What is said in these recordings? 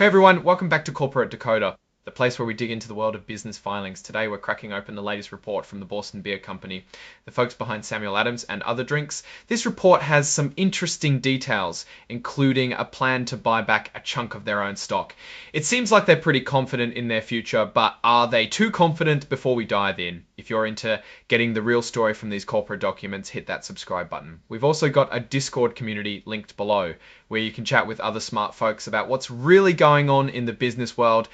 Hey everyone, welcome back to Corporate Decoder, the place where we dig into the world of business filings. Today we're cracking open the latest report from the Boston Beer Company, the folks behind Samuel Adams and other drinks. This report has some interesting details, including a plan to buy back a chunk of their own stock. It seems like they're pretty confident in their future, but are they too confident? Before we dive in, if you're into getting the real story from these corporate documents, hit that subscribe button. We've also got a Discord community linked below, where you can chat with other smart folks about what's really going on in the business world.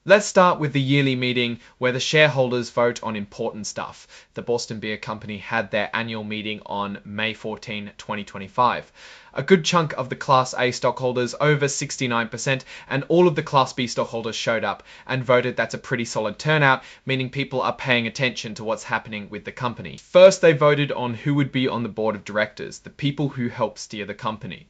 Let's start with the yearly meeting where the shareholders vote on important stuff. The Boston Beer Company had their annual meeting on May 14, 2025. A good chunk of the Class A stockholders, over 69%, and all of the Class B stockholders showed up and voted. That's a pretty solid turnout, meaning people are paying attention to what's happening with the company. First, they voted on who would be on the board of directors, the people who help steer the company.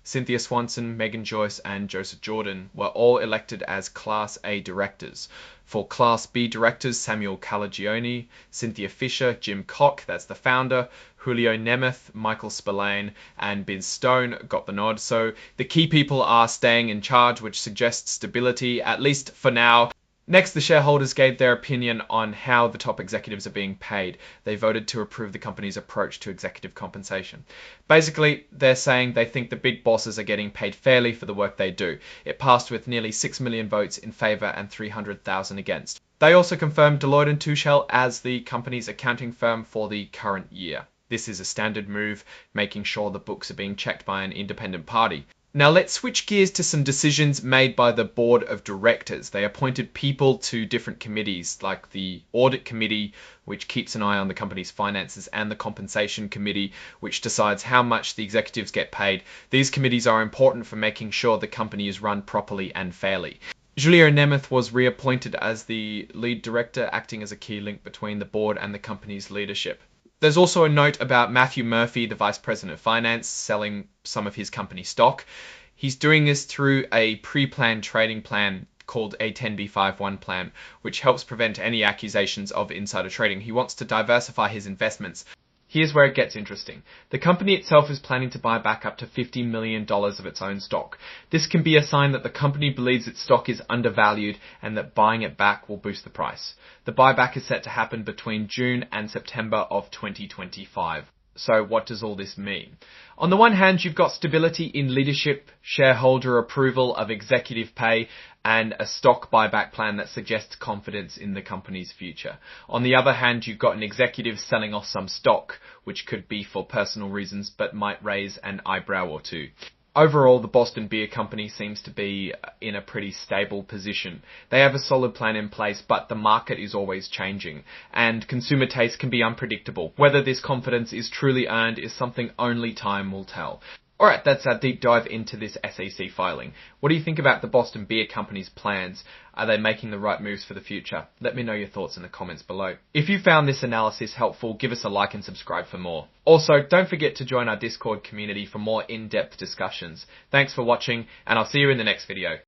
Cynthia Swanson, Megan Joyce, and Joseph Jordan were all elected as Class A directors. For Class B directors, Samuel Calagione, Cynthia Fisher, Jim Koch, that's the founder, Julio Nemeth, Michael Spillane, and Biz Stone got the nod. So the key people are staying in charge, which suggests stability, at least for now. Next, the shareholders gave their opinion on how the top executives are being paid. They voted to approve the company's approach to executive compensation. Basically, they're saying they think the big bosses are getting paid fairly for the work they do. It passed with nearly 6 million votes in favor and 300,000 against. They also confirmed Deloitte & Touche as the company's accounting firm for the current year. This is a standard move, making sure the books are being checked by an independent party. Now let's switch gears to some decisions made by the board of directors. They appointed people to different committees, like the audit committee, which keeps an eye on the company's finances, and the compensation committee, which decides how much the executives get paid. These committees are important for making sure the company is run properly and fairly. Julio Nemeth was reappointed as the lead director, acting as a key link between the board and the company's leadership. There's also a note about Matthew Murphy, the Vice President of Finance, selling some of his company stock. He's doing this through a pre-planned trading plan called a 10b5-1 plan, which helps prevent any accusations of insider trading. He wants to diversify his investments. Here's where it gets interesting. The company itself is planning to buy back up to $50 million of its own stock. This can be a sign that the company believes its stock is undervalued and that buying it back will boost the price. The buyback is set to happen between June and September of 2025. So what does all this mean? On the one hand, you've got stability in leadership, shareholder approval of executive pay, and a stock buyback plan that suggests confidence in the company's future. On the other hand, you've got an executive selling off some stock, which could be for personal reasons, but might raise an eyebrow or two. Overall, the Boston Beer Company seems to be in a pretty stable position. They have a solid plan in place, but the market is always changing, and consumer taste can be unpredictable. Whether this confidence is truly earned is something only time will tell. Alright, that's our deep dive into this SEC filing. What do you think about the Boston Beer Company's plans? Are they making the right moves for the future? Let me know your thoughts in the comments below. If you found this analysis helpful, give us a like and subscribe for more. Also, don't forget to join our Discord community for more in-depth discussions. Thanks for watching, and I'll see you in the next video.